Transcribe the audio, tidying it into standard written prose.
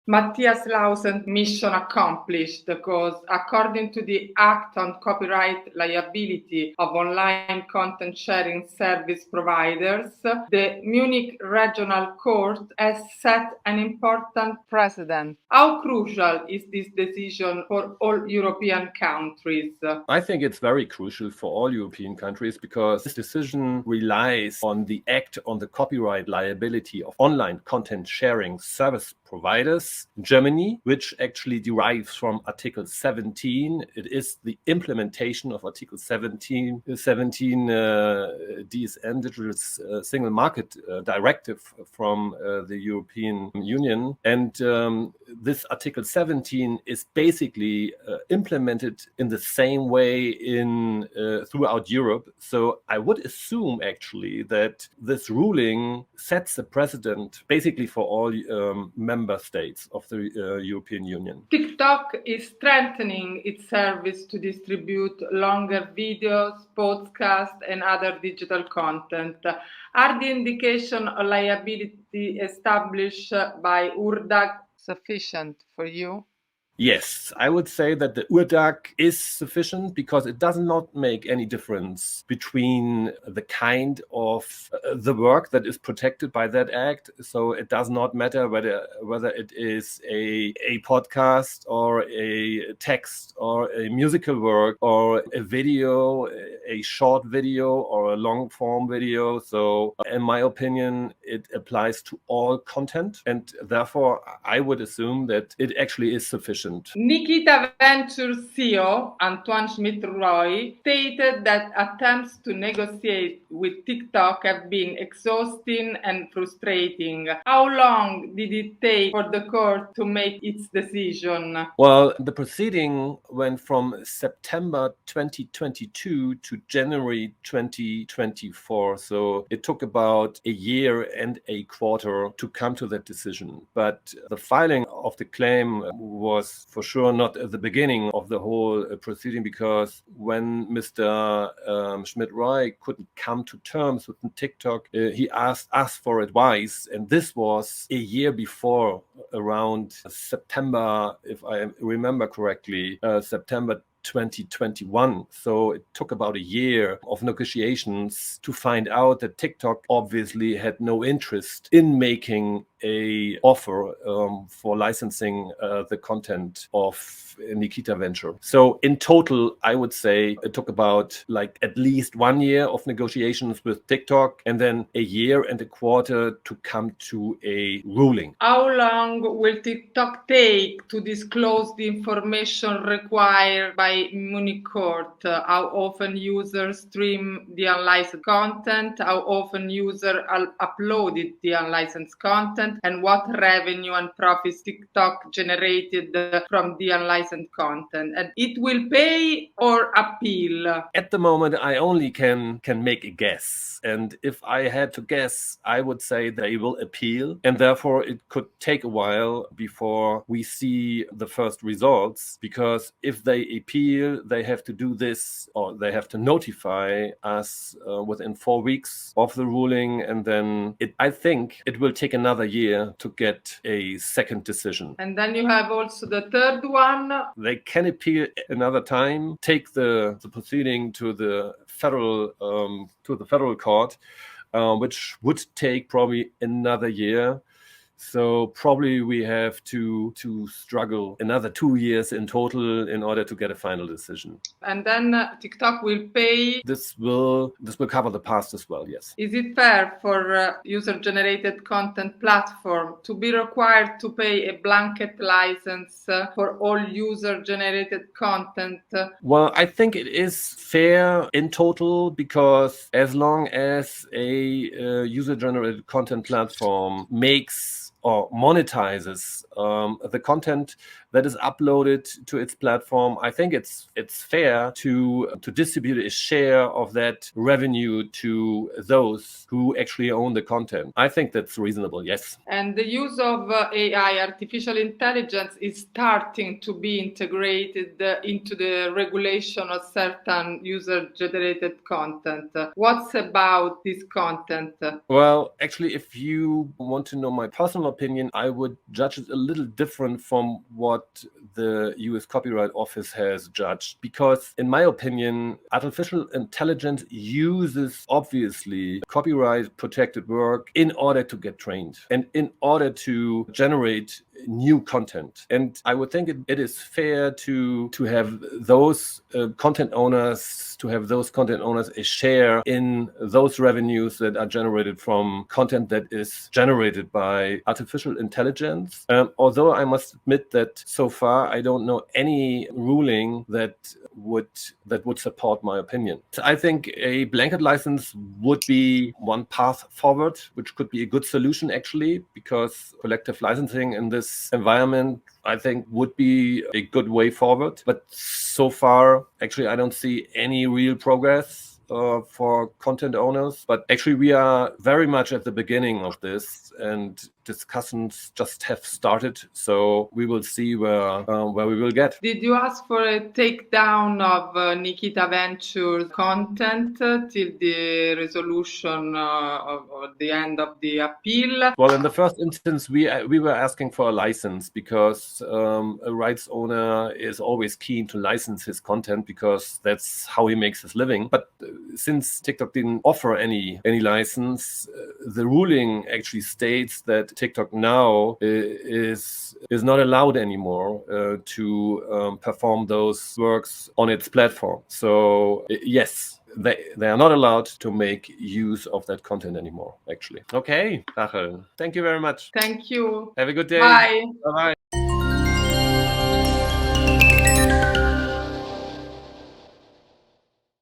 Matthias Lausen mission accomplished because according to the Act on Copyright Liability of Online Content Sharing Service Providers, the Munich Regional Court has set an important precedent. How crucial is this decision for all European countries? I think it's very crucial for all European countries because this decision relies on the Act on the Copyright Liability of Online Content Sharing Service Providers in Germany, which actually derives from Article 17. It is the implementation of Article 17 DSM, Digital Single Market Directive from the European Union. And this Article 17 is basically implemented in the same way in throughout Europe. So I would assume actually that this ruling sets a precedent basically for all member states of the European Union. TikTok is strengthening its service to distribute longer videos, podcasts, and other digital content. Are the indication of liability established by URDAC sufficient for you? Yes, I would say that the URDAC is sufficient because it does not make any difference between the kind of the work that is protected by that act. So it does not matter whether it is a podcast or a text or a musical work or a video, a short video or a long form video. So in my opinion, it applies to all content, and therefore I would assume that it actually is sufficient. Nikita Ventures CEO Antoine Schmidt-Roy stated that attempts to negotiate with TikTok have been exhausting and frustrating. How long did it take for the court to make its decision? Well, the proceeding went from September 2022 to January 2024. So it took about a year and a quarter to come to that decision. But the filing of the claim was for sure not at the beginning of the whole proceeding, because when Mr. Schmidt-Roy couldn't come to terms with TikTok, he asked us for advice. And this was a year before, around September, if I remember correctly, September 2021. So it took about a year of negotiations to find out that TikTok obviously had no interest in making a offer for licensing the content of Nikita Venture. So in total, I would say it took about like at least 1 year of negotiations with TikTok and then a year and a quarter to come to a ruling. How long will TikTok take to disclose the information required by Munich Court? How often users stream the unlicensed content? How often users uploaded the unlicensed content? And what revenue and profits TikTok generated from the unlicensed content? And it will pay or appeal? At the moment, I only can make a guess. And if I had to guess, I would say they will appeal. And therefore, it could take a while before we see the first results. Because if they appeal, they have to do this, or they have to notify us within 4 weeks of the ruling. And then I think it will take another year to get a second decision. And then you have also the third one. They can appeal another time, take the proceeding to the federal court, which would take probably another year. So probably we have to struggle another 2 years in total in order to get a final decision. And then TikTok will pay. This will cover the past as well, yes. Is it fair for user-generated content platform to be required to pay a blanket license for all user-generated content? Well, I think it is fair in total, because as long as a user-generated content platform makes or monetizes the content, that is uploaded to its platform, I think it's fair to distribute a share of that revenue to those who actually own the content. I think that's reasonable, yes. And the use of AI, artificial intelligence, is starting to be integrated into the regulation of certain user-generated content. What's about this content? Well, actually, if you want to know my personal opinion, I would judge it a little different from what the US Copyright Office has judged. Because in my opinion, artificial intelligence uses, obviously, copyright protected work in order to get trained and in order to generate new content. And I would think it is fair to have those content owners a share in those revenues that are generated from content that is generated by artificial intelligence. Although I must admit that so far I don't know any ruling that would support my opinion. So I think a blanket license would be one path forward, which could be a good solution actually, because collective licensing in this environment, I think, would be a good way forward. But so far, actually, I don't see any real progress for content owners. But actually, we are very much at the beginning of this, and discussions just have started. So we will see where we will get. Did you ask for a takedown of Nikita Ventures content till the resolution or the end of the appeal? Well, in the first instance, we were asking for a license because a rights owner is always keen to license his content because that's how he makes his living. But since TikTok didn't offer any license, the ruling actually states that TikTok now is not allowed anymore to perform those works on its platform. So yes, they are not allowed to make use of that content anymore, actually. Okay, Rachel, thank you very much. Thank you. Have a good day. Bye. Bye-bye.